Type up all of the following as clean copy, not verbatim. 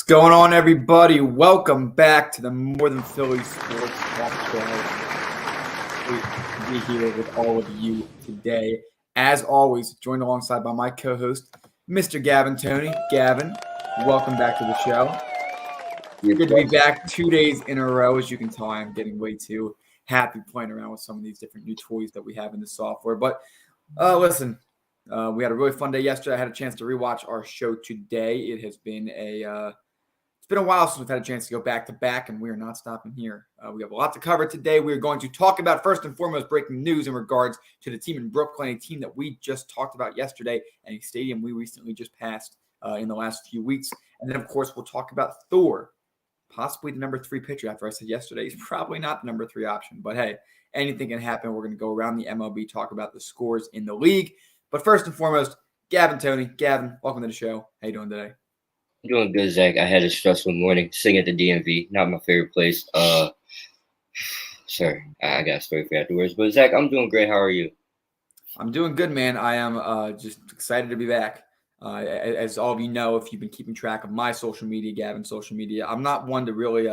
What's going on, everybody? Welcome back to the More Than Philly Sports Talk Show. Great to be here with all of you today. As always, joined alongside by my co-host, Mr. Gavin Tony. Gavin, welcome back to the show. Good to be back 2 days in a row. As you can tell, I'm getting way too happy playing around with some of these different new toys that we have in the software. But listen, we had a really fun day yesterday. I had a chance to rewatch our show today. It has been it's been a while since we've had a chance to go back to back, and we are not stopping here. We have a lot to cover today. We are going to talk about, first and foremost, breaking news in regards to the team in Brooklyn, a team that we just talked about yesterday, and a stadium we recently just passed in the last few weeks. And then, of course, we'll talk about Thor, possibly the number 3 pitcher. After I said yesterday, he's probably not the number 3 option. But, hey, anything can happen. We're going to go around the MLB, talk about the scores in the league. But first and foremost, Gavin Tony. Gavin, welcome to the show. How you doing today? Doing good, Zach. I had a stressful morning. Sitting at the DMV, not my favorite place. Sorry, I got a story for you afterwards. But Zach, I'm doing great. How are you? I'm doing good, man. I am just excited to be back. As all of you know, if you've been keeping track of my social media, Gavin's social media, I'm not one to really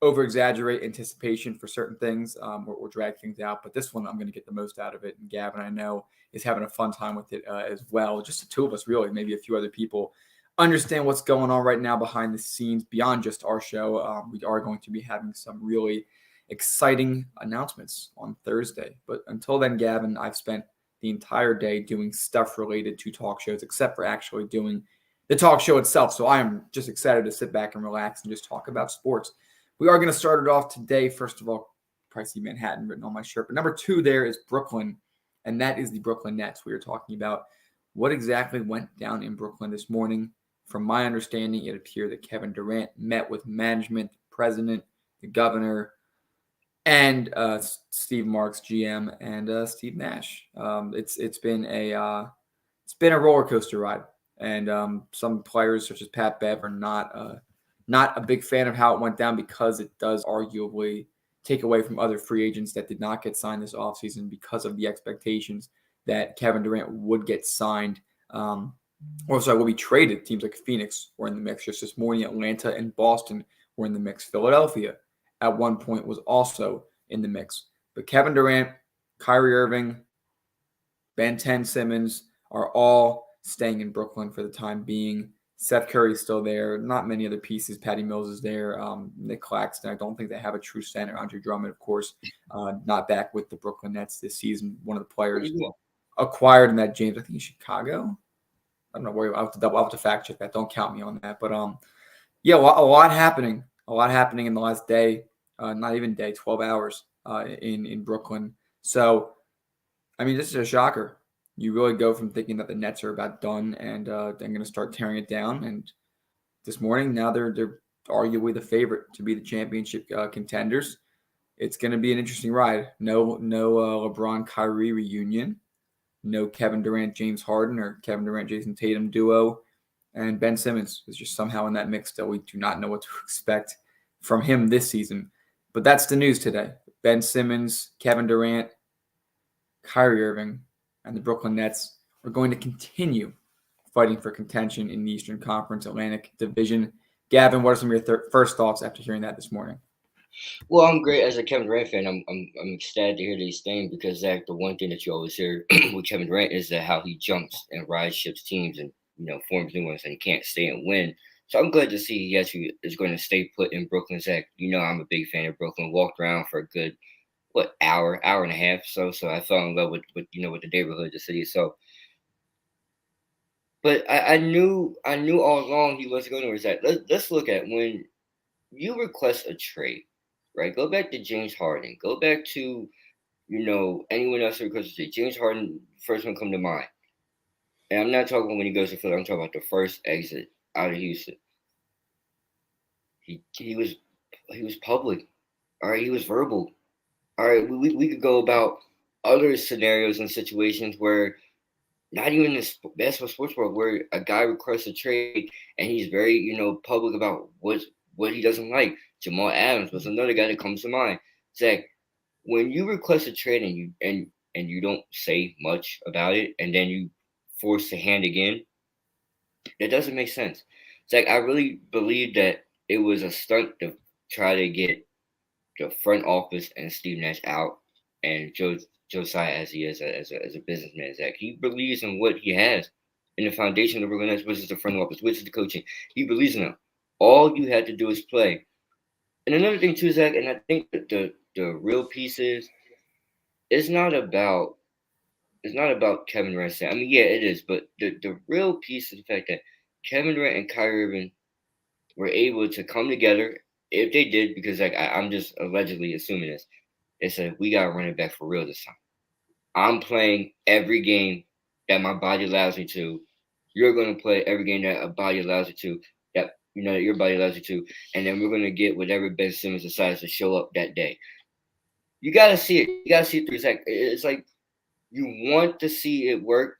over-exaggerate anticipation for certain things or drag things out. But this one, I'm going to get the most out of it. And Gavin, I know, is having a fun time with it as well. Just the two of us, really, maybe a few other people. Understand what's going on right now behind the scenes beyond just our show. We are going to be having some really exciting announcements on Thursday. But until then, Gavin, I've spent the entire day doing stuff related to talk shows, except for actually doing the talk show itself. So I am just excited to sit back and relax and just talk about sports. We are going to start it off today. First of all, Pricey Manhattan written on my shirt. But number 2 there is Brooklyn, and that is the Brooklyn Nets. We are talking about what exactly went down in Brooklyn this morning. From my understanding, it appeared that Kevin Durant met with management, the president, the governor, and Steve Marks, GM, and Steve Nash. It's been a roller coaster ride, and some players such as Pat Bev are not a big fan of how it went down because it does arguably take away from other free agents that did not get signed this offseason because of the expectations that Kevin Durant would get signed. Also, will be traded. Teams like Phoenix were in the mix. Just this morning, Atlanta and Boston were in the mix. Philadelphia, at one point, was also in the mix. But Kevin Durant, Kyrie Irving, Ben Simmons are all staying in Brooklyn for the time being. Seth Curry's still there. Not many other pieces. Patty Mills is there. Nick Claxton. I don't think they have a true center. Andre Drummond, of course, not back with the Brooklyn Nets this season. One of the players acquired in that James, I think, in Chicago. I'm not worried. I'll have to fact check that. Don't count me on that. But yeah, a lot happening. A lot happening in the last day. Not even day, 12 hours in Brooklyn. So, I mean, this is a shocker. You really go from thinking that the Nets are about done and they're going to start tearing it down. And this morning, now they're arguably the favorite to be the championship contenders. It's going to be an interesting ride. No LeBron Kyrie reunion. No Kevin Durant, James Harden, or Kevin Durant, Jason Tatum duo. And Ben Simmons is just somehow in that mix still. We do not know what to expect from him this season. But that's the news today. Ben Simmons, Kevin Durant, Kyrie Irving, and the Brooklyn Nets are going to continue fighting for contention in the Eastern Conference Atlantic Division. Gavin, what are some of your first thoughts after hearing that this morning? Well, I'm great as a Kevin Durant fan. I'm ecstatic to hear these things because Zach, the one thing that you always hear with Kevin Durant is that how he jumps and rides ships teams and forms new ones and he can't stay and win. So I'm glad to see he actually is going to stay put in Brooklyn. Zach, I'm a big fan of Brooklyn. Walked around for a good hour and a half. So I fell in love with the neighborhood, the city. So, but I knew all along he wasn't going to reside. Let's look at when you request a trade. Right, go back to James Harden. Go back to, anyone else who requests a trade. James Harden, first one come to mind. And I'm not talking when he goes to Philly. I'm talking about the first exit out of Houston. He was public. All right, he was verbal. All right, we could go about other scenarios and situations where not even in the basketball sports world where a guy requests a trade and he's very, public about what he doesn't like. Jamal Adams was another guy that comes to mind. Zach, when you request a trade and you don't say much about it and then you force the hand again, that doesn't make sense. It's like I really believe that it was a stunt to try to get the front office and Steve Nash out, and Josiah as he is as a businessman. Zach, he believes in what he has, in the foundation of the Brooklyn Nets, which is the front office, which is the coaching. He believes in them. All you had to do is play. And another thing too, Zach, and I think that the real piece is it's not about Kevin Durant saying. I mean, yeah, it is, but the real piece is the fact that Kevin Durant and Kyrie Irving were able to come together. If they did, because like I'm just allegedly assuming this, they said we gotta run it back for real this time. I'm playing every game that my body allows me to. You're gonna play every game that a body allows you to. That that your body allows you to, and then we're gonna get whatever Ben Simmons decides to show up that day. You gotta see it. You gotta see it through. It's like you want to see it work.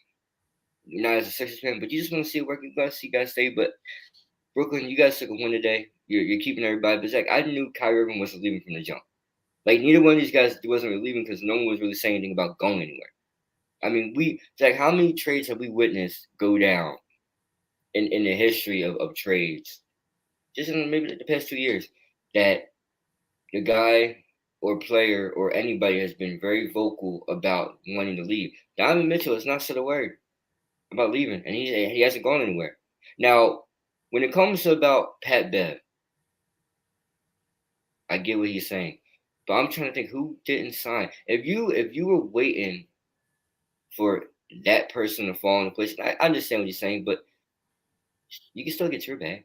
Not as a Sixers fan, but you just want to see it work. You gotta see guys stay. But Brooklyn, you guys took a win today. You're keeping everybody. But Zach, I knew Kyrie Irving wasn't leaving from the jump. Like neither one of these guys wasn't really leaving because no one was really saying anything about going anywhere. I mean, Zach, how many trades have we witnessed go down in the history of trades? Just in maybe the past 2 years, that the guy or player or anybody has been very vocal about wanting to leave. Donovan Mitchell has not said a word about leaving, and he hasn't gone anywhere. Now, when it comes to about Pat Bev, I get what he's saying, but I'm trying to think who didn't sign. If you were waiting for that person to fall into place, I understand what you're saying, but you can still get your bag.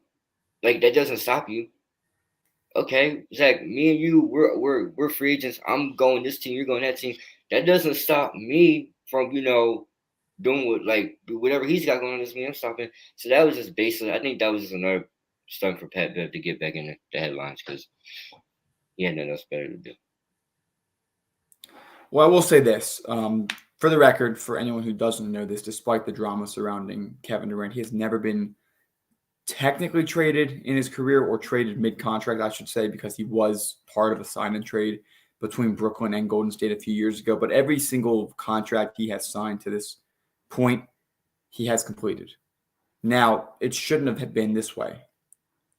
Like that doesn't stop you. Okay, Zach, me and you, we're free agents. I'm going this team, you're going that team. That doesn't stop me from doing whatever he's got going on this me. I'm stopping. So that was just basically. I think that was just another stunt for Pat Bev to get back in the headlines because he had nothing else better to do. Well, I will say this. For the record, for anyone who doesn't know this, despite the drama surrounding Kevin Durant, he has never been technically traded in his career or traded mid-contract, I should say, because he was part of a sign-and trade between Brooklyn and Golden State a few years ago. But every single contract he has signed to this point, he has completed. Now, it shouldn't have been this way.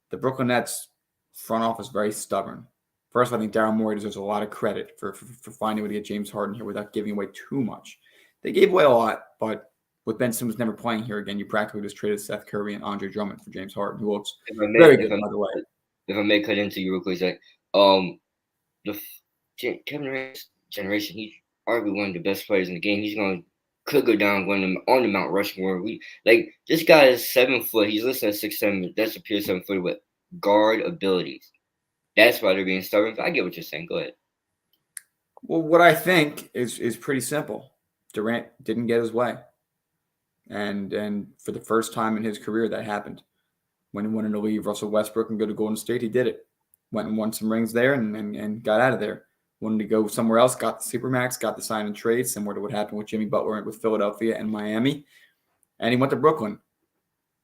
The Brooklyn Nets front office is very stubborn. First, I think Daryl Morey deserves a lot of credit for finding a way to get James Harden here without giving away too much. They gave away a lot, but with Ben Simmons never playing here again, you practically just traded Seth Curry and Andre Drummond for James Harden, who looks very good, by the way. If I may cut into you real quick, Zach, Kevin Durant's generation, he's arguably one of the best players in the game. Could go down on the Mount Rushmore. This guy is 7 foot. He's listed at 6'7". That's a pure 7 foot with guard abilities. That's why they're being stubborn. I get what you're saying. Go ahead. Well, what I think is pretty simple. Durant didn't get his way. And for the first time in his career, that happened. When he wanted to leave Russell Westbrook and go to Golden State, he did it. Went and won some rings there and got out of there. Wanted to go somewhere else, got the Supermax, got the sign and trade, similar to what happened with Jimmy Butler with Philadelphia and Miami. And he went to Brooklyn.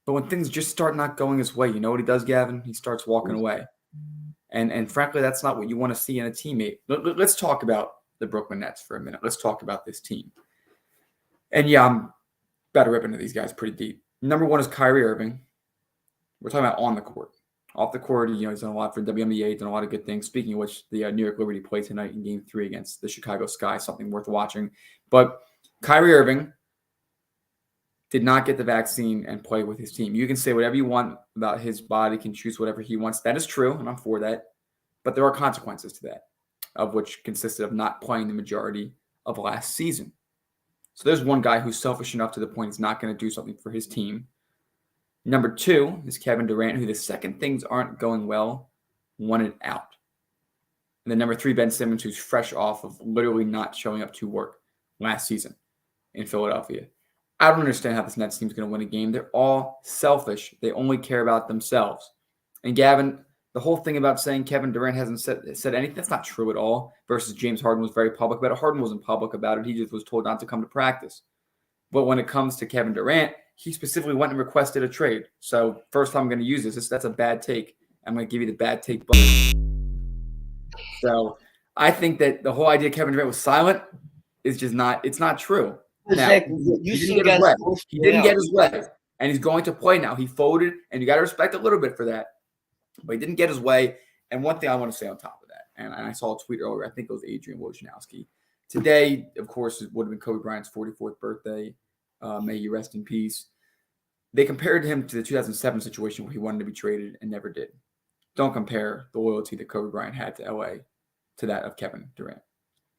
But when things just start not going his way, you know what he does, Gavin? He starts walking away. And frankly, that's not what you want to see in a teammate. Let's talk about the Brooklyn Nets for a minute. Let's talk about this team. And yeah, I'm about to rip into these guys pretty deep. Number one is Kyrie Irving. We're talking about on the court. Off the court, he's done a lot for WNBA, done a lot of good things. Speaking of which, the New York Liberty play tonight in Game 3 against the Chicago Sky, something worth watching. But Kyrie Irving did not get the vaccine and play with his team. You can say whatever you want about his body, can choose whatever he wants. That is true, and I'm for that. But there are consequences to that, of which consisted of not playing the majority of last season. So there's one guy who's selfish enough to the point he's not going to do something for his team. Number 2 is Kevin Durant, who the second things aren't going well, wanted out. And then number 3, Ben Simmons, who's fresh off of literally not showing up to work last season in Philadelphia. I don't understand how this Nets team is going to win a game. They're all selfish. They only care about themselves. And Gavin, the whole thing about saying Kevin Durant hasn't said anything, that's not true at all. Versus James Harden was very public about it. Harden wasn't public about it. He just was told not to come to practice. But when it comes to Kevin Durant, he specifically went and requested a trade. So first time I'm going to use this. That's a bad take. I'm going to give you the bad take button. So I think that the whole idea Kevin Durant was silent is just not, it's not true. Now, he didn't get his way. and he's going to play now. He folded, and you got to respect a little bit for that. But he didn't get his way. And one thing I want to say on top of that, and I saw a tweet earlier, I think it was Adrian Wojnarowski. Today, of course, it would have been Kobe Bryant's 44th birthday. May you rest in peace. They compared him to the 2007 situation where he wanted to be traded and never did. Don't compare the loyalty that Kobe Bryant had to LA to that of Kevin Durant.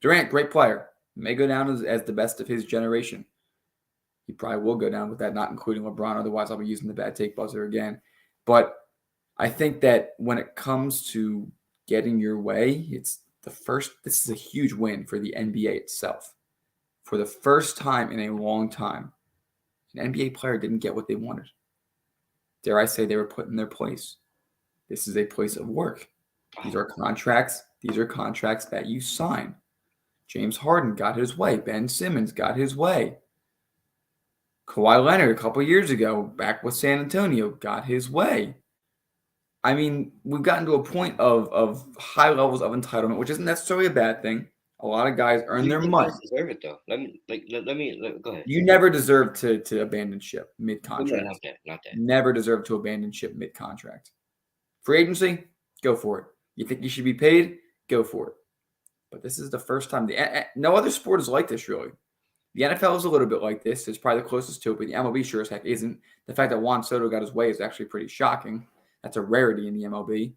Durant, great player, may go down as the best of his generation. He probably will go down with that, not including LeBron. Otherwise, I'll be using the bad take buzzer again. But I think that when it comes to getting your way, this is a huge win for the NBA itself. For the first time in a long time, an NBA player didn't get what they wanted. Dare I say they were put in their place. This is a place of work. These are contracts. These are contracts that you sign. James Harden got his way. Ben Simmons got his way. Kawhi Leonard, a couple years ago, back with San Antonio, got his way. I mean, we've gotten to a point of high levels of entitlement, which isn't necessarily a bad thing. A lot of guys earn their money. Deserve it though. Let me go ahead. You never deserve to abandon ship mid-contract. Not that. Never deserve to abandon ship mid-contract. Free agency, go for it. You think you should be paid? Go for it. But this is the first time. No other sport is like this, really. The NFL is a little bit like this. It's probably the closest to it, but the MLB sure as heck isn't. The fact that Juan Soto got his way is actually pretty shocking. That's a rarity in the MLB.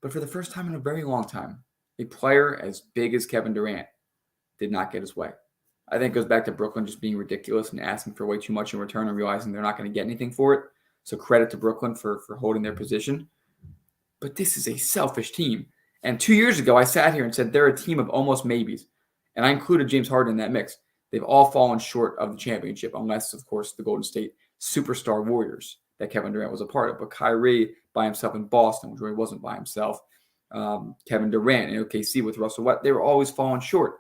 But for the first time in a very long time, a player as big as Kevin Durant did not get his way. I think it goes back to Brooklyn just being ridiculous and asking for way too much in return and realizing they're not going to get anything for it. So credit to Brooklyn for holding their position. But this is a selfish team. And 2 years ago, I sat here and said they're a team of almost maybes. And I included James Harden in that mix. They've all fallen short of the championship, unless, of course, the Golden State superstar Warriors that Kevin Durant was a part of. But Kyrie by himself in Boston, which really wasn't by himself. Kevin Durant in OKC with Russell Westbrook, they were always falling short.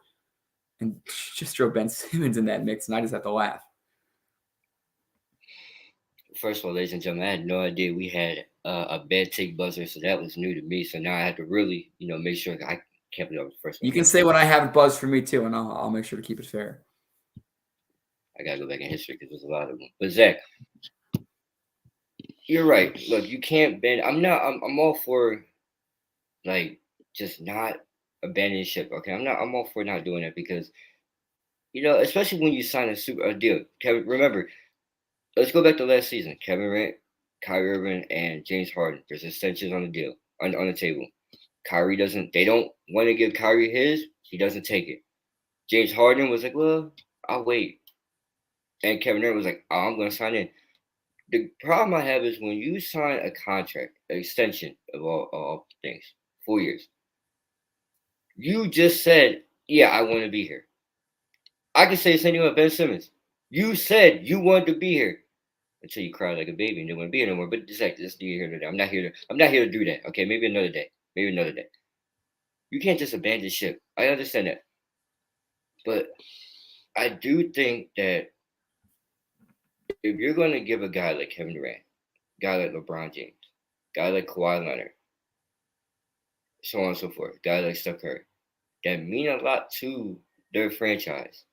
And just throw Ben Simmons in that mix, and I just have to laugh. First of all, ladies and gentlemen, I had no idea we had a bad take buzzer, so that was new to me. So now I have to really, make sure I kept it up the first one. You can say when I have a buzz for me too, and I'll make sure to keep it fair. I gotta go back in history because there's a lot of them. But Zach, you're right. Look, you can't bend. I'm all for just not abandoning ship. Okay, I'm all for not doing it because, especially when you sign a deal. Kevin, remember, let's go back to last season. Kevin Durant, Kyrie Irving, and James Harden. There's extensions on the deal on the table. Kyrie doesn't. They don't want to give Kyrie his. He doesn't take it. James Harden was like, "Well, I'll wait," and Kevin Durant was like, "Oh, I'm going to sign in." The problem I have is when you sign a contract, an extension of all things, 4 years. You just said, "Yeah, I want to be here." I can say the same thing about Ben Simmons. You said you wanted to be here until you cried like a baby and didn't want to be here no more. But this is here today. I'm not here to do that. Okay, maybe another day. You can't just abandon ship. I understand that, but I do think that if you're going to give a guy like Kevin Durant, guy like LeBron James, guy like Kawhi Leonard, so on and so forth, guy like Steph Curry, that mean a lot to their franchise.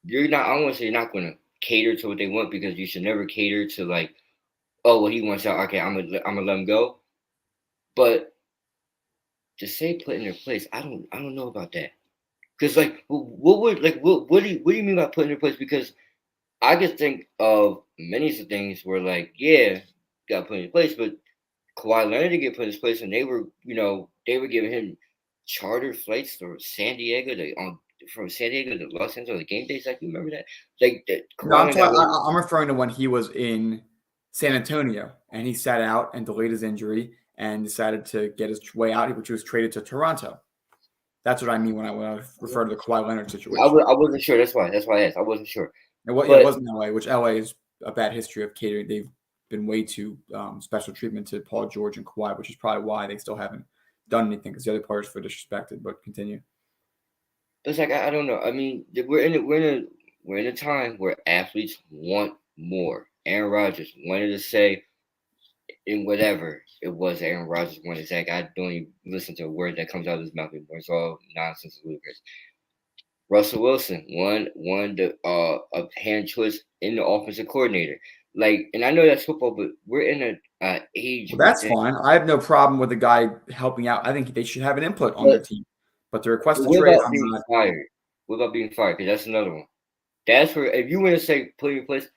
I don't want to say you're not going to cater to what they want because you should never cater to he wants out. Okay, I'm gonna let him go. But to say put in their place, I don't know about that. Because what do you mean by put in their place? Because I could think of many things where got put in place, but Kawhi Leonard didn't get put in his place, and they were giving him chartered flights from San Diego to Los Angeles game days. You remember that? No, I'm referring to when he was in San Antonio and he sat out and delayed his injury and decided to get his way out, which was traded to Toronto. That's what I mean when I refer to the Kawhi Leonard situation. I wasn't sure. That's why I asked. I wasn't sure. It wasn't LA, which LA is a bad history of catering. They've been way too special treatment to Paul George and Kawhi, which is probably why they still haven't done anything because the other players feel disrespected. But continue. It's I don't know. I mean, we're in a time where athletes want more. Aaron Rodgers wanted to say in whatever it was Aaron Rodgers wanted. Zach, I don't even listen to a word that comes out of his mouth anymore. It's all nonsense and ludicrous. Russell Wilson won the a hand choice in the offensive coordinator. Like, and I know that's football, but we're in a age Well, where that's fine. I have no problem with the guy helping out. I think they should have an input on but their team. But the request to what trade, about I'm being not. fired? What about being fired? Because that's another one. That's where if you want to say put in place,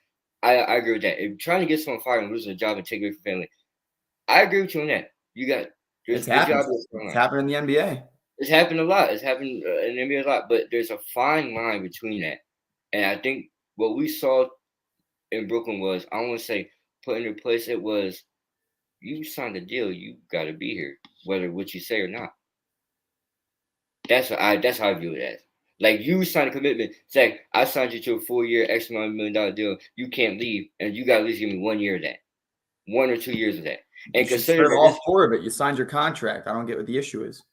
I agree with that. If you're trying to get someone fired and losing a job and take away from family, I agree with you on that. You got It's your happened. job is It's fine. happened in the NBA. It's happened a lot. It's happened in the NBA a lot, but there's a fine line between that. And I think what we saw in Brooklyn was, I don't want to say put into place, it was you signed a deal, you got to be here, whether what you say or not. That's how I view it as. Like, you signed a commitment. Say, I signed you to a 4-year, X amount of $1 million deal. You can't leave, and you got to at least give me 1 year of that, 1 or 2 years of that. You And should consider serve that all this, 4 of it. You signed your contract. I don't get what the issue is.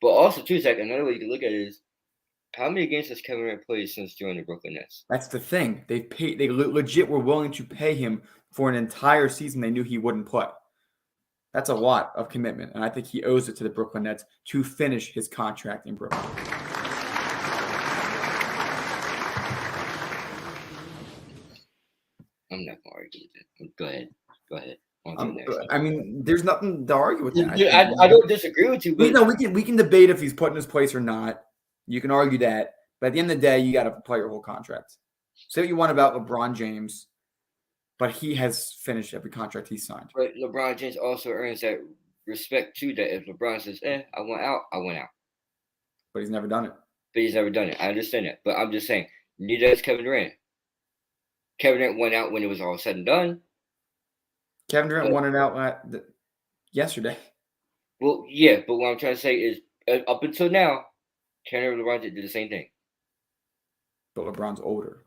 but also too, Zach, another way you can look at it is how many games has Kevin Durant played since joining the Brooklyn Nets? That's the thing. They paid. They legit were willing to pay him for an entire season. They knew he wouldn't play. That's a lot of commitment, and I think he owes it to the Brooklyn Nets to finish his contract in Brooklyn. I'm not gonna argue with that. Go ahead. Go ahead. I mean, there's nothing to argue with that. I don't disagree with you, but we can debate if he's put in his place or not. You can argue that, but at the end of the day, you got to play your whole contract. Say what you want about LeBron James, but he has finished every contract he signed. but LeBron James also earns that respect too. That if LeBron says, I went out," I went out. But he's never done it. But he's never done it. I understand that, but I'm just saying, neither has Kevin Durant. Kevin Durant went out when it was all said and done. Kevin Durant won it out yesterday. Well, yeah, but what I'm trying to say is, up until now, Kevin and LeBron did the same thing. But LeBron's older.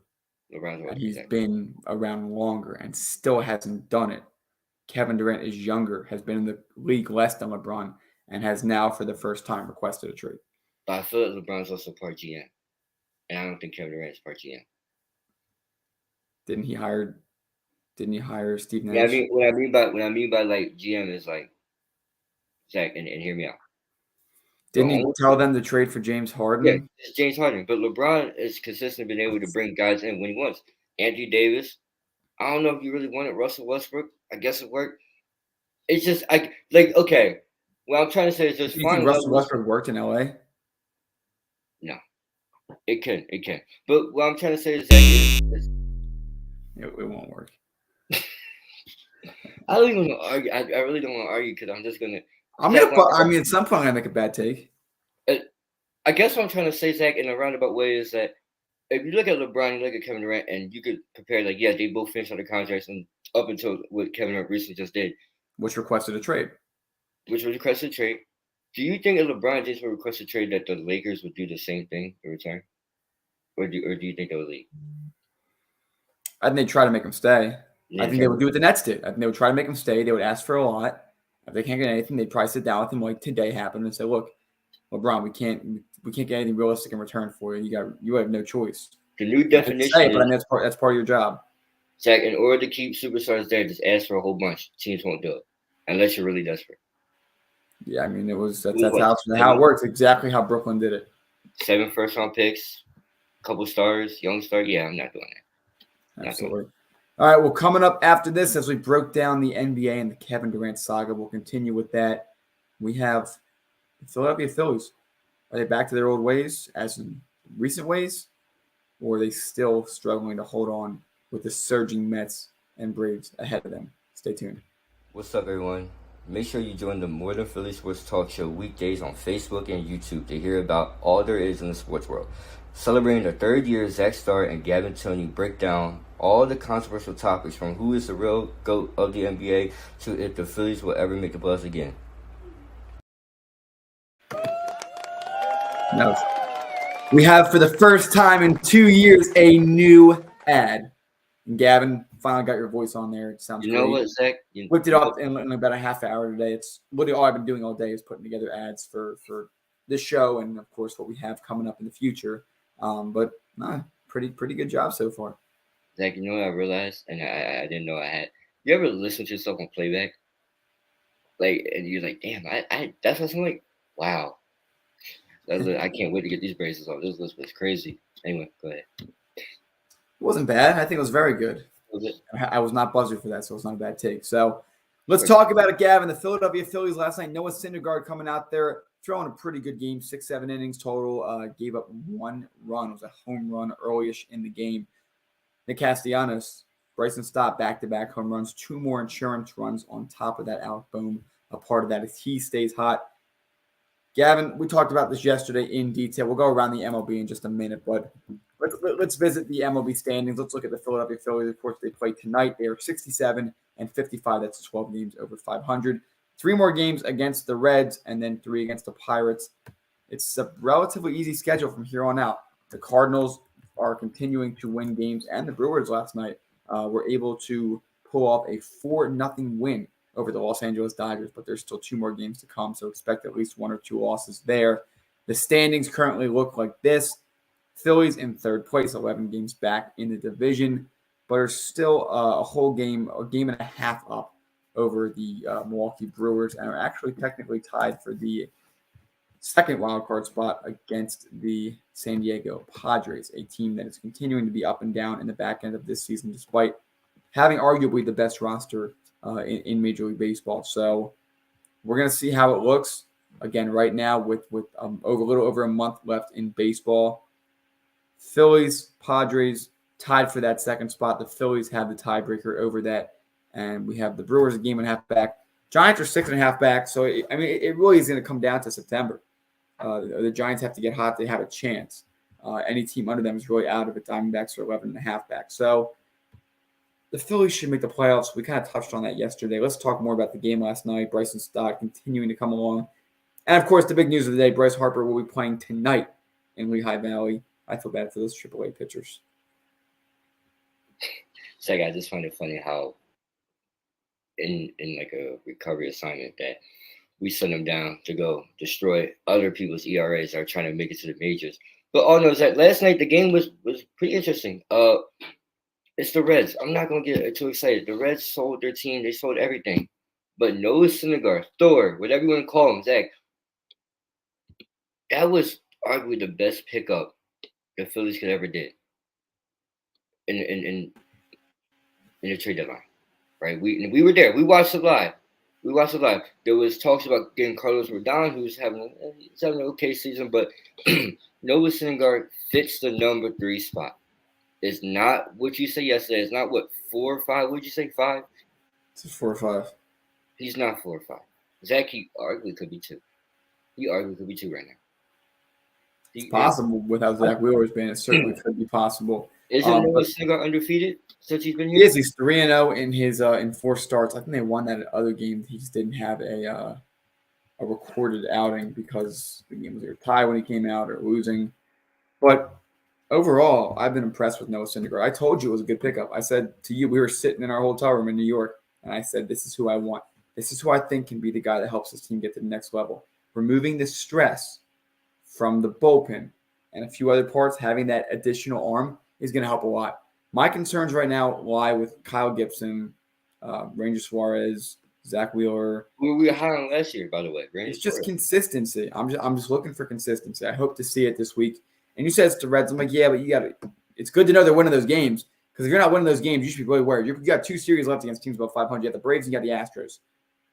LeBron's older. And he's been around longer and still hasn't done it. Kevin Durant is younger, has been in the league less than LeBron, and has now, for the first time, requested a trade. But I feel like LeBron's also part GM, and I don't think Kevin Durant is part GM. Didn't he hire Steve Nash? Yeah, I mean, what I mean by like GM is like, Zach, and hear me out. Didn't he tell them to trade for James Harden? Yeah, it's James Harden. But LeBron is consistently been able to bring guys in when he wants. Anthony Davis. I don't know if you really wanted Russell Westbrook. I guess it worked. It's just okay. What I'm trying to say is there's Do you think Russell Westbrook worked in LA? No, it can. But what I'm trying to say is that it won't work. I don't even want to argue. I really don't want to argue because I'm just gonna. At some point, I'm gonna make a bad take. I guess what I'm trying to say, Zach, in a roundabout way, is that if you look at LeBron, you look at Kevin Durant, and you could compare, like, yeah, they both finished on the contracts, and up until what Kevin Durant recently just did, which requested a trade. Which was requested a trade. Do you think if LeBron James would request a trade that the Lakers would do the same thing in return, or do you think they would leave? I think they'd try to make him stay. I think they would do what the Nets did. I think they would try to make him stay. They would ask for a lot. If they can't get anything, they'd probably sit down with him like today happened and say, "Look, LeBron, we can't get anything realistic in return for you. You have no choice." The new definition, but I mean that's part of your job. Zach, in order to keep superstars there, just ask for a whole bunch. Teams won't do it unless you're really desperate. Yeah, I mean that's how it works. Exactly how Brooklyn did it. 7 first-round picks, couple stars, young star. Yeah, I'm not doing that. Absolutely. All right, well, coming up after this, as we broke down the NBA and the Kevin Durant saga, we'll continue with that. We have the Philadelphia Phillies. Are they back to their old ways, as in recent ways, or are they still struggling to hold on with the surging Mets and Braves ahead of them? Stay tuned. What's up, everyone? Make sure you join the More Than Philly Sports Talk Show weekdays on Facebook and YouTube to hear about all there is in the sports world. Celebrating the 3rd year, Zach Starr and Gavin Tony break down all the controversial topics, from who is the real GOAT of the NBA to if the Phillies will ever make a buzz again. No. We have, for the first time in 2 years, a new ad. And Gavin, finally got your voice on there. It sounds great. What, Zach? Whipped it up in about a half hour today. It's literally all I've been doing all day is putting together ads for this show and, of course, what we have coming up in the future. Pretty good job so far. Zach, you know what I realized, and I didn't know I had. You ever listen to yourself on playback? Like, and you're like, damn, I that's what I'm like. Wow. I can't wait to get these braces off. This list was crazy. Anyway, go ahead. It wasn't bad. I think it was very good. Was it? I was not buzzing for that, so it's not a bad take. So let's talk about it, Gavin. The Philadelphia Phillies last night. Noah Syndergaard coming out there, throwing a pretty good game, 6-7 innings total. Gave up 1 run. It was a home run early-ish in the game. Nick Castellanos, Bryson Stott, back-to-back home runs, 2 more insurance runs on top of that. Alec Boehm, a part of that as he stays hot. Gavin, we talked about this yesterday in detail. We'll go around the MLB in just a minute, but let's visit the MLB standings. Let's look at the Philadelphia Phillies. Of course, they play tonight. They are 67 and 55. That's 12 games over 500. 3 more games against the Reds and then 3 against the Pirates. It's a relatively easy schedule from here on out. The Cardinals are continuing to win games, and the Brewers last night were able to pull off a 4-0 win over the Los Angeles Dodgers, but there's still 2 more games to come, so expect at least 1 or 2 losses there. The standings currently look like this. Phillies in 3rd place, 11 games back in the division, but are still a game and a half up over the Milwaukee Brewers, and are actually technically tied for the 2nd wildcard spot against the San Diego Padres, a team that is continuing to be up and down in the back end of this season, despite having arguably the best roster in Major League Baseball. So we're going to see how it looks. Again, right now with a little over a month left in baseball, Phillies, Padres tied for that 2nd spot. The Phillies have the tiebreaker over that, and we have the Brewers a game and a half back. Giants are 6.5 back, so it really is going to come down to September. The Giants have to get hot; they have a chance. Any team under them is really out of it. Diamondbacks are 11.5 back, so the Phillies should make the playoffs. We kind of touched on that yesterday. Let's talk more about the game last night. Bryson Stott continuing to come along. And, of course, the big news of the day, Bryce Harper will be playing tonight in Lehigh Valley. I feel bad for those AAA pitchers. So I just find it funny how in like a recovery assignment that we send them down to go destroy other people's ERAs that are trying to make it to the majors. But all knows that last night the game was pretty interesting. It's the Reds. I'm not going to get too excited. The Reds sold their team. They sold everything. But Noah Syndergaard, Thor, whatever you want to call him, Zach, that was arguably the best pickup the Phillies could ever did in the trade deadline, right? We were there. We watched it live. There was talks about getting Carlos Rodon, who's having an okay season, but Noah Syndergaard fits the number 3 spot. It's not what you said yesterday. It's not what 4 or 5. What did you say? 5? It's 4 or 5. He's not 4 or 5. Zach, he arguably could be 2. He arguably could be 2 right now. It's possible without Zach Wheeler's ban. It certainly could be possible. Isn't Noah Syndergaard undefeated since he's been here? He is. He's 3-0 in his in 4 starts. I think they won that other game. He just didn't have a recorded outing because the game was either tied when he came out or losing. But overall, I've been impressed with Noah Syndergaard. I told you it was a good pickup. I said to you, we were sitting in our hotel room in New York, and I said, this is who I want. This is who I think can be the guy that helps this team get to the next level. Removing the stress from the bullpen and a few other parts, having that additional arm is going to help a lot. My concerns right now lie with Kyle Gibson, Ranger Suarez, Zach Wheeler. Who we were high on last year, by the way. It's just consistency. I'm just looking for consistency. I hope to see it this week. And you said it's the Reds. I'm like, yeah, but it's good to know they're winning those games, because if you're not winning those games, you should be really worried. You got 2 series left against teams above 500. You got the Braves and you got the Astros.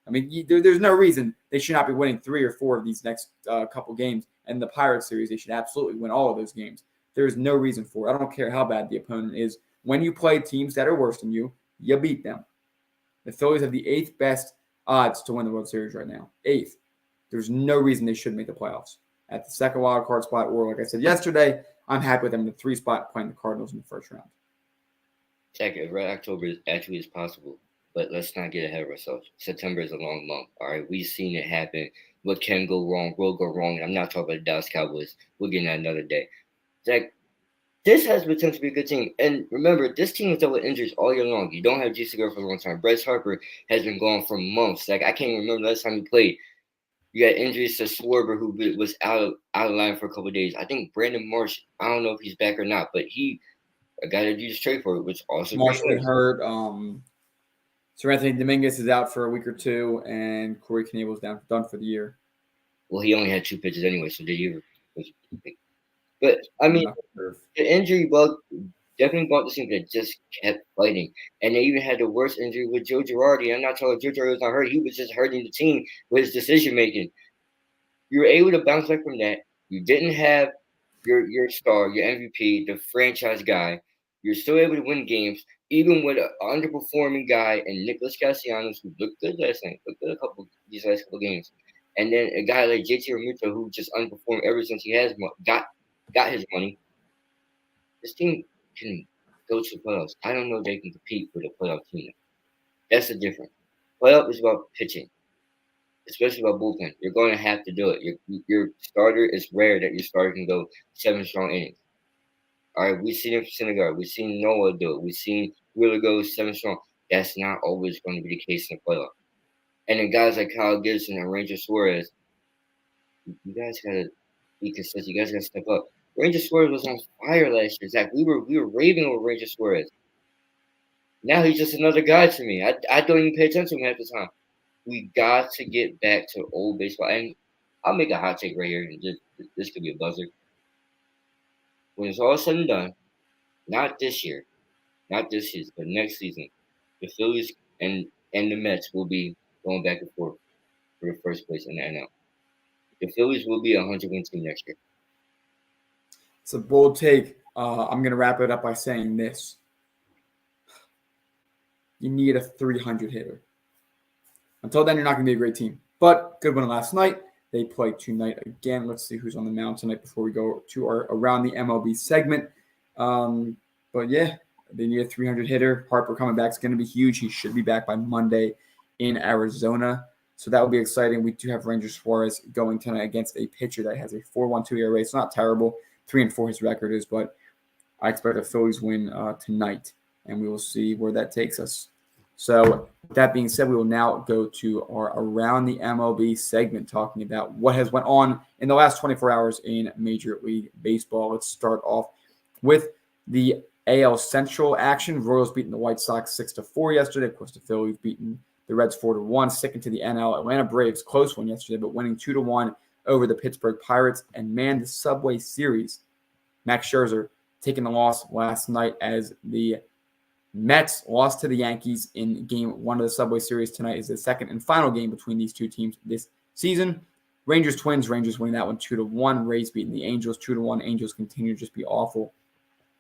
I mean, there's no reason they should not be winning 3 or 4 of these next couple games. And the Pirates series, they should absolutely win all of those games. There is no reason for it. I don't care how bad the opponent is. When you play teams that are worse than you, you beat them. The Phillies have the 8th best odds to win the World Series right now. 8th. There's no reason they shouldn't make the playoffs. At the 2nd wild card spot, or like I said yesterday, I'm happy with them in the 3 spot playing the Cardinals in the 1st round. Second, Red October actually is possible, but let's not get ahead of ourselves. September is a long month. All right, we've seen it happen. What can go wrong will go wrong. And I'm not talking about the Dallas Cowboys. We'll get in that another day. Zach, this has potential to be a good team. And remember, this team has dealt with injuries all year long. You don't have G.C. Guerrero for a long time. Bryce Harper has been gone for months. Like, I can't even remember the last time he played. You got injuries to Schwarber, who was out of line for a couple of days. I think Brandon Marsh, I don't know if he's back or not, but a guy that you just trade for, which also Marsh been hurt. Sir Anthony Dominguez is out for a week or 2, and Corey Knebel's done for the year. Well, he only had 2 pitches anyway, so did you But I mean, Not sure. the injury bug definitely brought the team that just kept fighting, and they even had the worst injury with Joe Girardi. I'm not telling Joe Girardi was not hurt; he was just hurting the team with his decision making. You were able to bounce back from that. You didn't have your star, your MVP, the franchise guy. You're still able to win games, even with an underperforming guy and Nicholas Castellanos, who looked good last night, looked good these last couple games, and then a guy like JT Realmuto, who just underperformed ever since he has got his money. This team can go to the playoffs. I don't know if they can compete with a playoff team. That's the difference. Playoff is about pitching, especially about bullpen. You're going to have to do it. Your starter is rare that your starter can go 7 strong innings. All right, we've seen it for Syndergaard. We've seen Noah do it. We've seen Wheeler go 7 strong. That's not always going to be the case in the playoff. And then guys like Kyle Gibson and Ranger Suarez, you guys gotta be consistent. You guys gotta step up. Ranger Suarez was on fire last year, Zach. We were raving over Ranger Suarez. Now he's just another guy to me. I don't even pay attention to him half the time. We got to get back to old baseball. And I'll make a hot take right here. And this could be a buzzer. When it's all said and done, not this year, not this season, but next season, the Phillies and the Mets will be going back and forth for the first place in the NL. The Phillies will be a 100-win team next year. It's a bold take. I'm going to wrap it up by saying this. You need a 300 hitter. Until then, you're not going to be a great team. But good win last night. They play tonight again. Let's see who's on the mound tonight before we go to our Around the MLB segment. But yeah, they need a 300 hitter. Harper coming back is going to be huge. He should be back by Monday in Arizona. So that will be exciting. We do have Ranger Suarez going tonight against a pitcher that has a 4.12 ERA. It's not terrible. 3-4 his record is, but I expect a Phillies win tonight, and we will see where that takes us. So with that being said, we will now go to our Around the MLB segment, talking about what has went on in the last 24 hours in Major League Baseball. Let's start off with the AL Central action. Royals beating the White Sox 6-4 yesterday. Of course, the Phillies beating the Reds 4-1, sticking to the NL. Atlanta Braves, close one yesterday, but winning 2-1 over the Pittsburgh Pirates. And man, the Subway Series, Max Scherzer taking the loss last night as the Mets lost to the Yankees in game 1 of the Subway Series. Tonight is the second and final game between these two teams this season. Rangers Twins, Rangers winning that one 2-1. Rays beating the Angels 2-1. Angels continue to just be awful.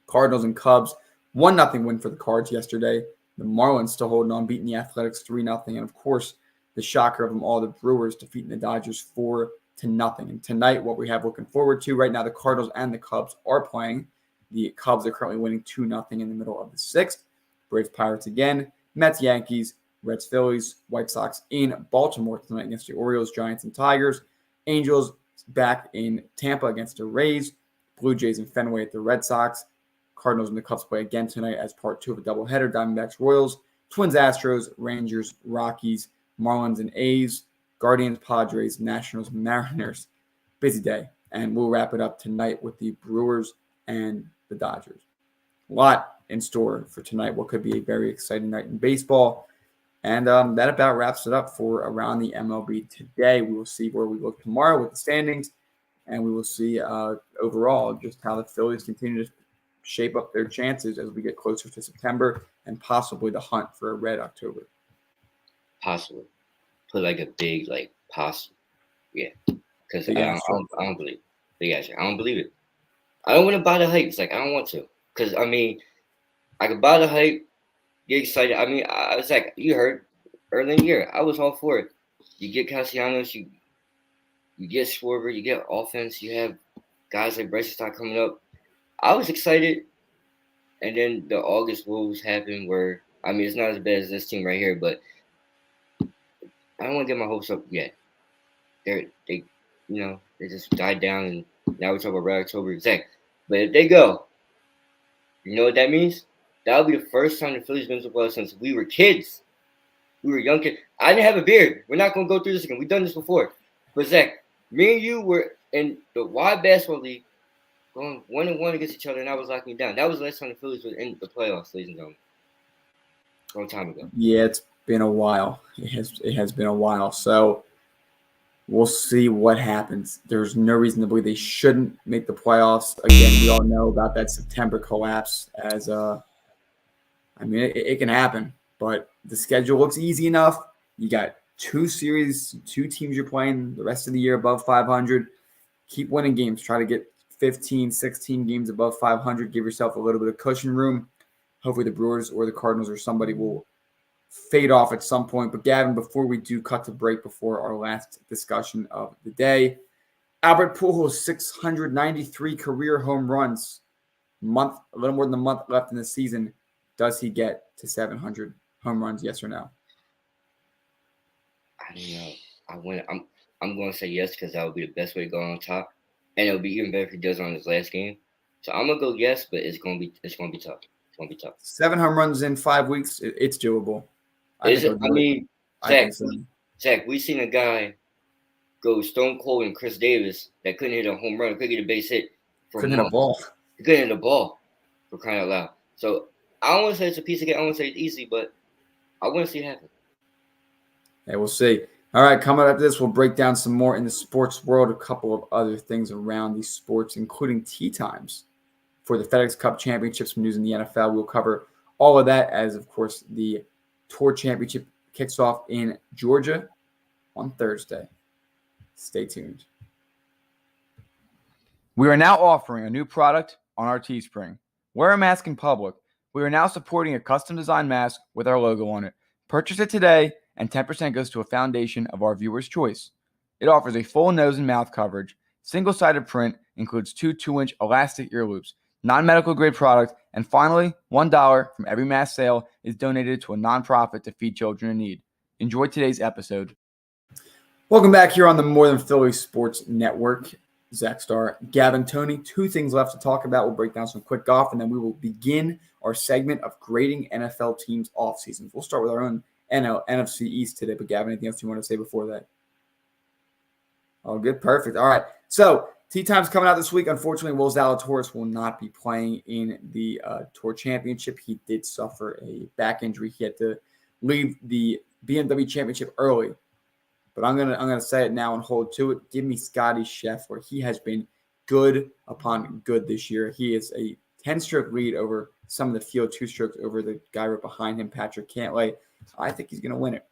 Cardinals and Cubs, 1-0 win for the Cards yesterday. The Marlins still holding on, beating the Athletics 3-0. And of course, the shocker of them all, the Brewers defeating the Dodgers 4-0. And tonight, what we have looking forward to right now, the Cardinals and the Cubs are playing. The Cubs are currently winning 2-0 in the middle of the 6th. Braves Pirates again. Mets Yankees. Reds Phillies. White Sox in Baltimore tonight against the Orioles, Giants, and Tigers. Angels back in Tampa against the Rays. Blue Jays in Fenway at the Red Sox. Cardinals and the Cubs play again tonight as part 2 of a doubleheader. Diamondbacks Royals. Twins Astros. Rangers Rockies. Marlins and A's. Guardians Padres. Nationals Mariners. Busy day. And we'll wrap it up tonight with the Brewers and the Dodgers. A lot in store for tonight, what could be a very exciting night in baseball. And that about wraps it up for Around the MLB today. We will see where we look tomorrow with the standings, and we will see overall just how the Phillies continue to shape up their chances as we get closer to September and possibly the hunt for a red October. Possibly. Put like a big, possible. Yeah. Because I don't believe it. Big action. I don't believe it. I don't want to buy the hype. It's like, I don't want to. Because, I mean, I could buy the hype, get excited. I mean, I was like, you heard early in the year, I was all for it. You get Castellanos, you get Schwarber, you get offense, you have guys like Bryce Stott coming up. I was excited, and then the August woes happened where, I mean, it's not as bad as this team right here, but I don't want to get my hopes up yet. They just died down, and now we're talking about Red October exact. But if they go, you know what that means? That'll be the first time the Phillies been to the playoffs since we were kids. We were young kids. I didn't have a beard. We're not going to go through this again. We've done this before. But, Zach, me and you were in the Wide Basketball League going 1-1 against each other, and I was locking you down. That was the last time the Phillies were in the playoffs, ladies and gentlemen. A long time ago. Yeah, it's been a while. It has been a while. So We'll see what happens. There's no reason to believe they shouldn't make the playoffs. Again, we all know about that September collapse. It can happen, but the schedule looks easy enough. You got 2 series, 2 teams you're playing the rest of the year above 500. Keep winning games. Try to get 15, 16 games above 500. Give yourself a little bit of cushion room. Hopefully the Brewers or the Cardinals or somebody will fade off at some point. But Gavin, before we do cut to break, before our last discussion of the day, Albert Pujols 693 career home runs. A little more than a month left in the season. Does he get to 700 home runs? Yes or no? I don't know. I'm going to say yes because that would be the best way to go on top, and it'll be even better if he does on his last game. So I'm gonna go yes, but it's gonna be tough. It's gonna be tough. 7 home runs in 5 weeks. It's doable. Zach, we've seen a guy go stone cold and Chris Davis that couldn't hit a home run, couldn't get a base hit couldn't hit a ball. He couldn't hit a ball for crying out loud. So I don't want to say it's a piece of cake. I don't want to say it's easy, but I want to see it happen. Yeah, we'll see. All right, coming up after this, we'll break down some more in the sports world, a couple of other things around these sports, including tee times for the FedEx Cup Championship, some news in the NFL. We'll cover all of that as, of course, the Tour Championship kicks off in Georgia on Thursday. Stay tuned. We are now offering a new product on our Teespring. Wear a mask in public. We are now supporting a custom designed mask with our logo on it. Purchase it today, and 10% goes to a foundation of our viewer's choice. It offers a full nose and mouth coverage, single-sided print, includes 2 2-inch elastic ear loops, non-medical grade product, and finally, $1 from every mask sale is donated to a nonprofit to feed children in need. Enjoy today's episode. Welcome back here on the More Than Philly Sports Network. Zach Starr, Gavin, Tony. 2 things left to talk about. We'll break down some quick golf, and then we will begin our segment of grading NFL teams off seasons. We'll start with our own NFC East today. But Gavin, anything else you want to say before that? Oh, good. Perfect. All right. So tee time's coming out this week. Unfortunately, Will Zalatoris will not be playing in the Tour Championship. He did suffer a back injury. He had to leave the BMW Championship early. But I'm gonna say it now and hold to it. Give me Scotty Scheffler. He has been good upon good this year. He is a 10-stroke lead over some of the field, 2 strokes over the guy right behind him, Patrick Cantlay. I think he's going to win it.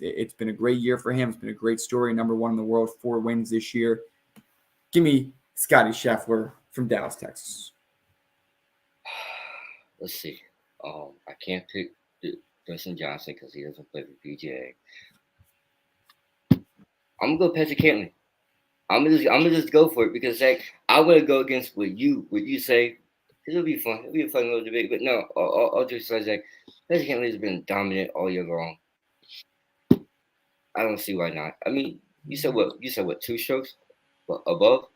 It's been a great year for him. It's been a great story. Number 1 in the world, 4 wins this year. Give me Scotty Scheffler from Dallas, Texas. Let's see. I can't pick Dustin Johnson because he doesn't play for PGA. I'm gonna go Patrick Cantlay. I'm gonna just go for it because Zach, I want to go against what you say. It'll be fun. It'll be a fun little debate. But no, I'll just say Zach. Patrick Cantlay has been dominant all year long. I don't see why not. I mean, you said what? 2 strokes above?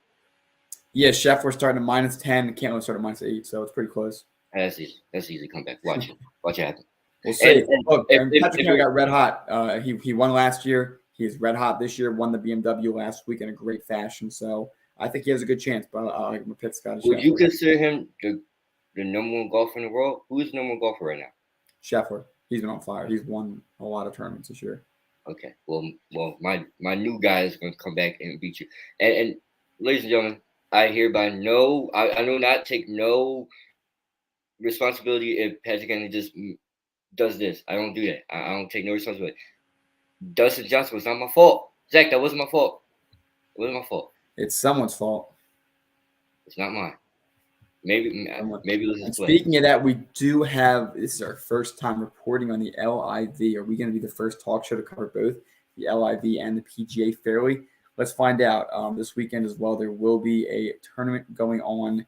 Yeah, Scheffler starting at -10. Cantlay started at -8, so it's pretty close. That's easy. That's easy comeback. Watch it happen. We'll see. Patrick Cantlay got red hot. He won last year. He's red hot this year. Won the BMW last week in a great fashion. So I think he has a good chance. But I'm gonna pick Scotty Scheffler. Would you consider him the number 1 golfer in the world? Who is the number 1 golfer right now? Scheffler. He's been on fire. He's won a lot of tournaments this year. Okay. Well, my new guy is going to come back and beat you. And ladies and gentlemen, I hereby know I do not take no responsibility if Patrick Cantlay just does this. I don't do that. I don't take no responsibility. Dustin Johnson was not my fault. Zach, that wasn't my fault. It wasn't my fault. It's someone's fault. It's not mine. Maybe let's play. Speaking of that, we do have, this is our first time reporting on the LIV. Are we going to be the first talk show to cover both the LIV and the PGA fairly? Let's find out. This weekend as well, there will be a tournament going on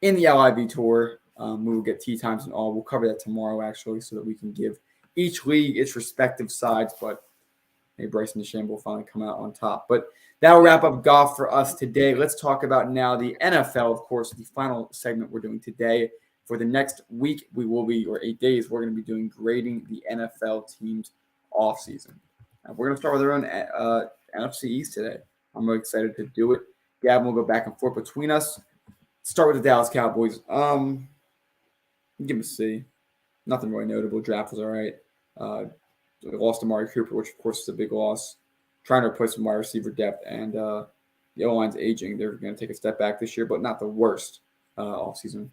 in the LIV Tour. We will get tee times and all. We'll cover that tomorrow, actually, so that we can give each league its respective sides. But maybe Bryson DeChambeau will finally come out on top. But that will wrap up golf for us today. Let's talk about now the NFL, of course, the final segment we're doing today. For the next week, we will be, or 8 days, we're going to be doing grading the NFL teams off season. We're going to start with our own NFC East today. I'm really excited to do it. Gavin will go back and forth between us. Start with the Dallas Cowboys. Give them a C. Nothing really notable. Draft was all right. They lost to Amari Cooper, which, of course, is a big loss. trying to replace some wide receiver depth, and the O-line's aging. They're going to take a step back this year, but not the worst offseason.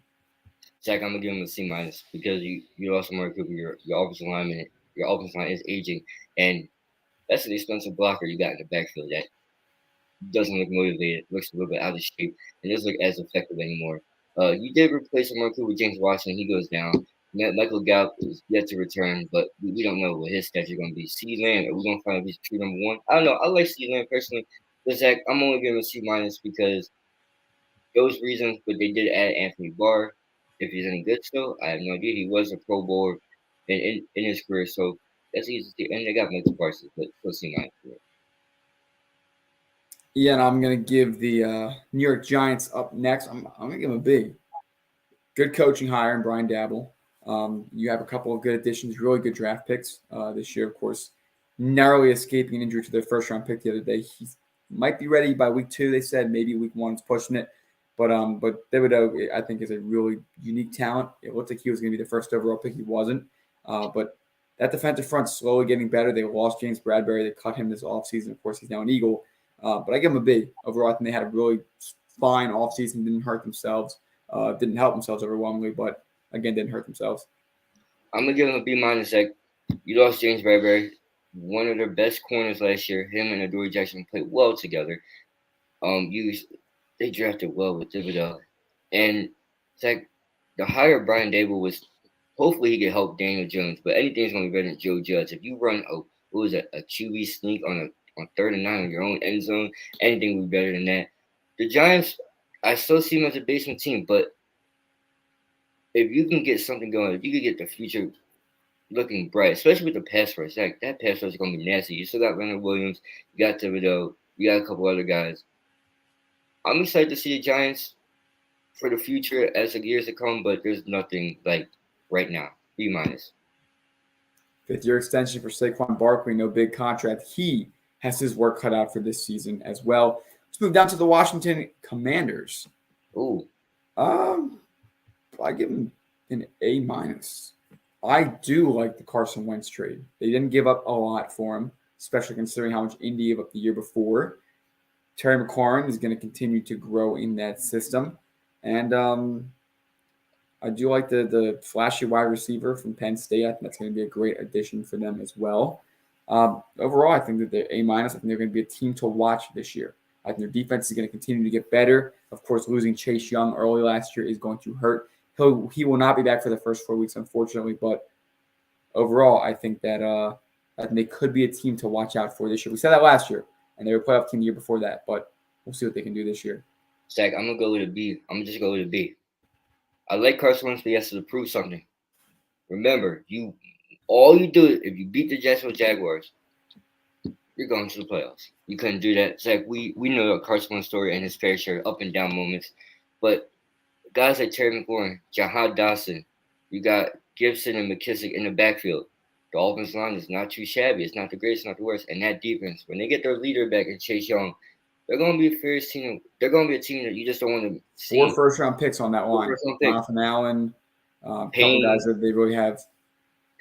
Zach, I'm gonna give him a C minus because you lost Amari Cooper, your offensive lineman, your offensive line is aging, and that's an expensive blocker you got in the backfield that doesn't look motivated, looks a little bit out of shape, and doesn't look as effective anymore. You did replace Amari Cooper with James Washington. He goes down. Michael Gallup is yet to return, but we don't know what his stats are going to be. C Lamb, are we going to find out if he's true number one? I don't know. I like C Lamb personally, but Zach, I'm only giving him a C minus because those reasons. But they did add Anthony Barr. If he's any good still, I have no idea. He was a Pro Bowler in his career, so that's easy to see. And they got Michael Parsons, but still C minus. Yeah, and I'm going to give the New York Giants up next. I'm going to give them a B. Good coaching hire in Brian Dabble. You have a couple of good additions, really good draft picks this year, of course. Narrowly escaping an injury to their first-round pick the other day. He might be ready by week 2, they said. Maybe week 1's pushing it. But Thibodeau, I think, is a really unique talent. It looked like he was going to be the first overall pick. He wasn't. But that defensive front's slowly getting better. They lost James Bradbury. They cut him this offseason. Of course, he's now an Eagle. But I give them a B. Overall, I think they had a really fine offseason, didn't hurt themselves, didn't help themselves overwhelmingly, but, again, didn't hurt themselves. I'm going to give them a B minus. Like, you lost James Bradbury, one of their best corners last year. Him and Adoree Jackson played well together. They drafted well with Thibodeau. And Zach, the hire of Brian Dable was hopefully he could help Daniel Jones, but anything's going to be better than Joe Judge. If you run a QB sneak on 3rd and 9 on your own end zone, anything would be better than that. The Giants, I still see them as a basement team, but if you can get something going, if you can get the future looking bright, especially with the pass rush, that pass rush is going to be nasty. You still got Leonard Williams, you got Thibodeau, you got a couple other guys. I'm excited to see the Giants for the future as the years to come, but there's nothing like right now. B minus. 5th-year extension for Saquon Barkley, no big contract. He has his work cut out for this season as well. Let's move down to the Washington Commanders. Ooh. I give them an A minus. I do like the Carson Wentz trade. They didn't give up a lot for him, especially considering how much Indy gave up the year before. Terry McLaurin is going to continue to grow in that system. And I do like the flashy wide receiver from Penn State. I think that's going to be a great addition for them as well. Overall, I think that they're A minus. I think they're going to be a team to watch this year. I think their defense is going to continue to get better. Of course, losing Chase Young early last year is going to hurt. He will not be back for the first 4 weeks, unfortunately. But overall, I think that they could be a team to watch out for this year. We said that last year, and they were a playoff team the year before that. But we'll see what they can do this year. Zach, I'm going to go with a B. I'm going to just go with a B. I like Carson Wentz, but he has to prove something. Remember, all you do is if you beat the Jacksonville Jaguars, you're going to the playoffs. You couldn't do that. Zach, we know the Carson Wentz story and his fair share of up and down moments. But guys like Terry McLaurin, Jahan Dotson, you got Gibson and McKissick in the backfield. The offensive line is not too shabby. It's not the greatest, not the worst. And that defense, when they get their leader back in Chase Young, they're going to be a fierce team. They're going to be a team that you just don't want to see. 4 first-round picks on that line. Jonathan Allen, a couple guys that they really have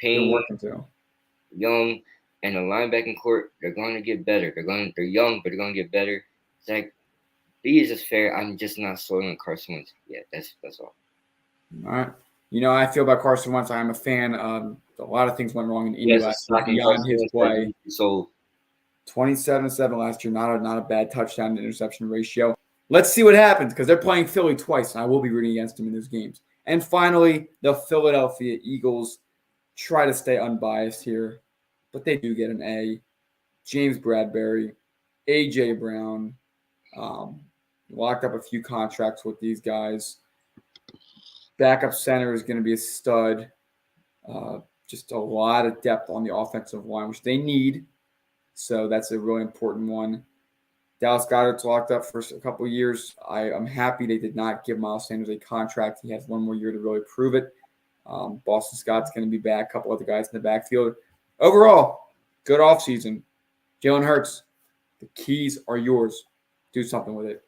been working to. Young and the linebacking court, they're going to get better. They're young, but they're going to get better. It's like B is just fair. I'm just not sold on Carson Wentz yet. That's all. All right. I feel about Carson Wentz. I'm a fan. A lot of things went wrong in Indy last year beyond his play. So 27-7 last year, not a bad touchdown to interception ratio. Let's see what happens because they're playing Philly twice, and I will be rooting against them in those games. And finally, the Philadelphia Eagles try to stay unbiased here, but they do get an A. James Bradbury, A.J. Brown, locked up a few contracts with these guys. Backup center is going to be a stud. Just a lot of depth on the offensive line, which they need. So that's a really important one. Dallas Goedert's locked up for a couple of years. I'm happy they did not give Miles Sanders a contract. He has 1 more year to really prove it. Boston Scott's going to be back. A couple other guys in the backfield. Overall, good offseason. Jalen Hurts, the keys are yours. Do something with it.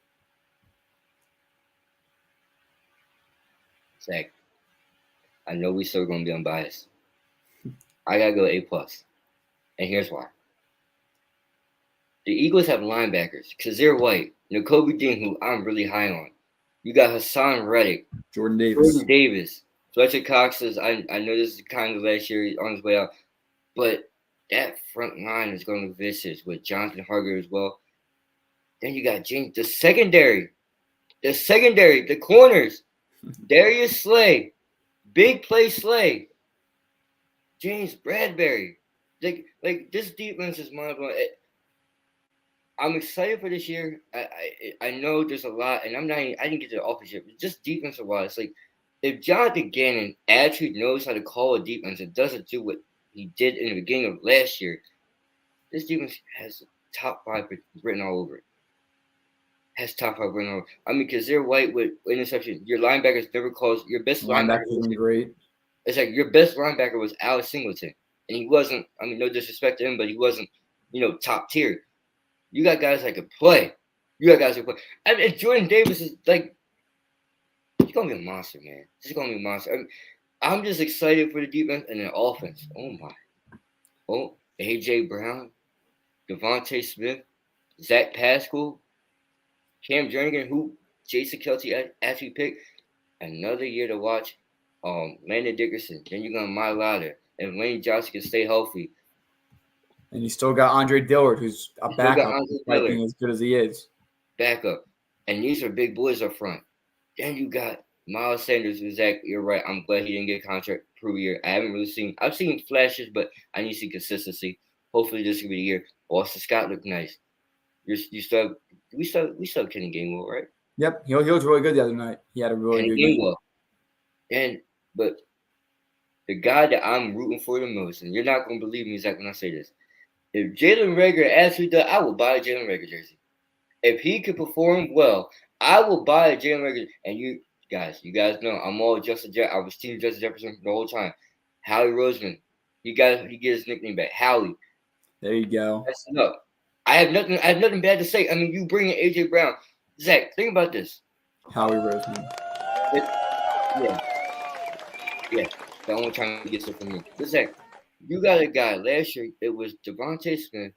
Zach, I know we still going to be unbiased. I got to go A+. And here's why. The Eagles have linebackers. Kazir White, Nakobe Dean, who I'm really high on. You got Hassan Reddick, Jordan Davis. Fletcher Cox is. I know this is kind of last year on his way out, but that front line is going to be vicious with Jonathan Harger as well. Then you got James, the secondary, the corners, Darius Slay, big play Slay, James Bradbury. Like this defense is mind blowing. I'm excited for this year. I know there's a lot, and I didn't get to the office yet, but just defensive wise, like if Jonathan Gannon actually knows how to call a defense and doesn't do what he did in the beginning of last year, this defense has top 5 written all over it. Has top 5 written all over. I mean, because they're white with interception. Your linebackers never calls your best linebacker. Great. It's like your best linebacker was Alex Singleton, and he wasn't. I mean, no disrespect to him, but he wasn't, top tier. You got guys that can play. I mean, Jordan Davis is like, he's gonna be a monster, man. He's gonna be a monster. I mean, I'm just excited for the defense and the offense. Oh my. Oh, AJ Brown, Devontae Smith, Zach Pascal, Cam Jernigan, who Jason Kelce actually picked. Another year to watch. Landon Dickerson. Then you're gonna Mailata. And Lane Johnson can stay healthy. And you still got Andre Dillard, who's a backup, despite being as good as he is. Backup. And these are big boys up front. Then you got Miles Sanders, who's Zach. You're right. I'm glad he didn't get a contract per year. I've seen flashes, but I need to see consistency. Hopefully this will be the year. Austin Scott looked nice. We still have Kenny Gainwell, right? Yep. He was really good the other night. He had a really good game. But the guy that I'm rooting for the most, and you're not going to believe me, Zach, when I say this. If Jalen Reagor actually does, I will buy a Jalen Reagor jersey. If he could perform well, I will buy a Jalen Reagor. And you guys know I'm all Justin Jefferson. I was team Justin Jefferson the whole time. Howie Roseman, he gets his nickname back. Howie. There you go. That's enough. I have nothing bad to say. I mean, you bring in AJ Brown, Zach. Think about this. Howie Roseman. Yeah. The only time he gets it from me. But Zach, you got a guy last year. It was Devontae Smith,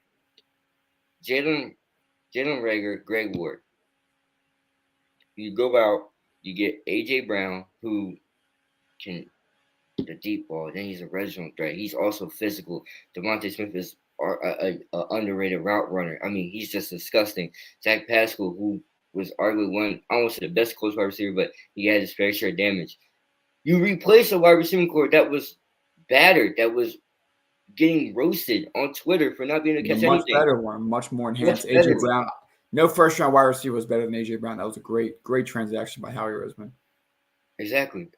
Jalen Reagor, Greg Ward. You go out, you get AJ Brown, who can the deep ball. Then he's a red zone threat. He's also physical. Devontae Smith is a underrated route runner. I mean, he's just disgusting. Zach Pascal, who was arguably I won't say the best close wide receiver, but he had his fair share of damage. You replace a wide receiving core that was battered, that was getting roasted on Twitter for not being able to catch anything. Much better one, much more enhanced. AJ Brown. No first round wide receiver was better than AJ Brown. That was a great transaction by Howie Roseman. Exactly.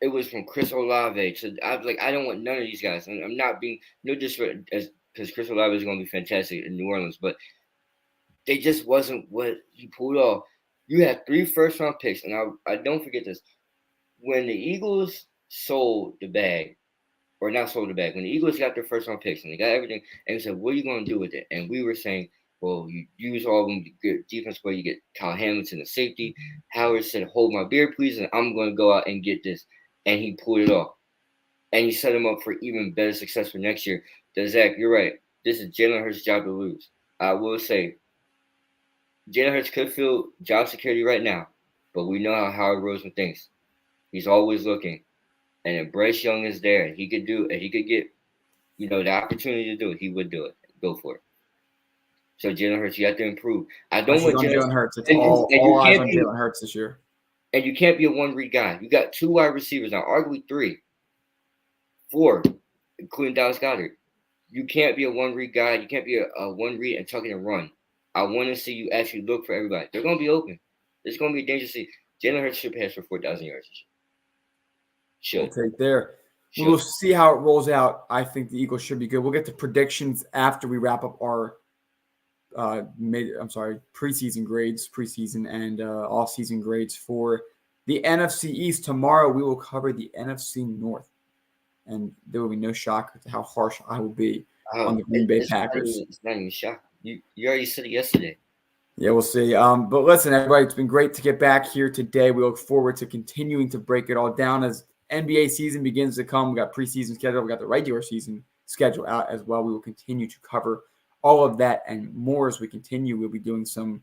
It was from Chris Olave. So I was like, I don't want none of these guys. And I'm not being no disrespect because Chris Olave is going to be fantastic in New Orleans, but they just wasn't what he pulled off. You had 3 first round picks, and I don't forget this. When the Eagles sold the bag, or not sold the bag, when the Eagles got their first round picks and they got everything, and they said, what are you going to do with it? And we were saying, well, you use all of them to get defense where you get Kyle Hamilton, the safety. Howard said, hold my beer, please, and I'm going to go out and get this. And he pulled it off. And he set him up for even better success for next year. So Zach, you're right. This is Jalen Hurts' job to lose. I will say, Jalen Hurts could feel job security right now, but we know how Howard Roseman thinks. He's always looking. And if Bryce Young is there and he could get, the opportunity to do it, he would do it. Go for it. So Jalen Hurts, you have to improve. I don't want Jalen Hurts. It's all eyes on Jalen Hurts this year. And you can't be a one-read guy. You got 2 wide receivers now, arguably 3, 4, including Dallas Goedert. You can't be a one-read guy. You can't be a one-read and tuck it and run. I want to see you actually look for everybody. They're going to be open. It's going to be dangerous. Jalen Hurts should pass for 4,000 yards. We'll take there. We'll see how it rolls out. I think the Eagles should be good. We'll get to predictions after we wrap up our preseason grades, and off-season grades for the NFC East. Tomorrow we will cover the NFC North, and there will be no shock to how harsh I will be on the Green Bay Packers. It's not even shock. You already said it yesterday. Yeah, we'll see. But listen, everybody, it's been great to get back here today. We look forward to continuing to break it all down as NBA season begins to come. We got preseason schedule. We got the regular season schedule out as well. We will continue to cover All of that and more as we continue. We'll be doing some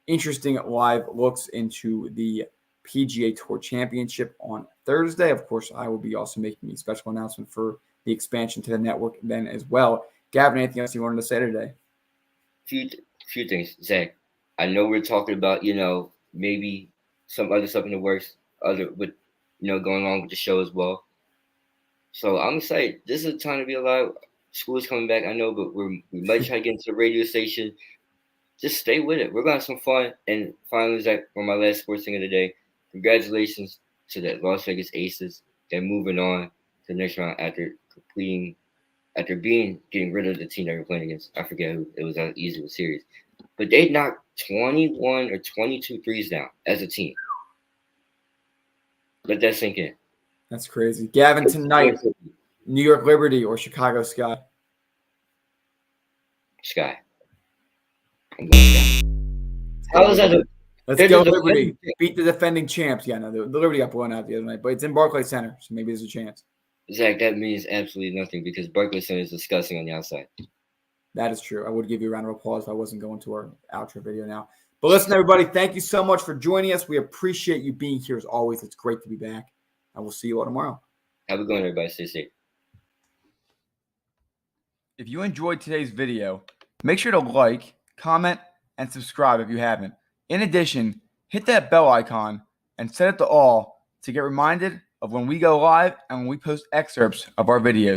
interesting live looks into the PGA Tour Championship on Thursday. Of course, I will be also making a special announcement for the expansion to the network then as well. Gavin, anything else you wanted to say today? Few things, Zach. I know we're talking about, maybe some other stuff in the works, going on with the show as well. So I'm excited. This is a time to be alive. School's coming back, I know, but we might try to get into the radio station. Just stay with it. We're gonna have some fun. And finally, Zach, for my last sports thing of the day, congratulations to the Las Vegas Aces. They're moving on to the next round after getting rid of the team they were playing against. I forget who. It was an easy series. But they knocked 21 or 22 threes down as a team. Let that sink in. That's crazy. Gavin, tonight, New York Liberty or Chicago Sky? Sky. I'm going Sky. How is that? Let's go Liberty. Beat the defending champs. Yeah, no, the Liberty got blown out the other night, but it's in Barclays Center, so maybe there's a chance. Zach, that means absolutely nothing because Barclays Center is disgusting on the outside. That is true. I would give you a round of applause if I wasn't going to our outro video now. But listen, everybody, thank you so much for joining us. We appreciate you being here as always. It's great to be back. And we'll see you all tomorrow. Have a good one, everybody. Stay safe. If you enjoyed today's video, make sure to like, comment, and subscribe if you haven't. In addition, hit that bell icon and set it to all to get reminded of when we go live and when we post excerpts of our videos.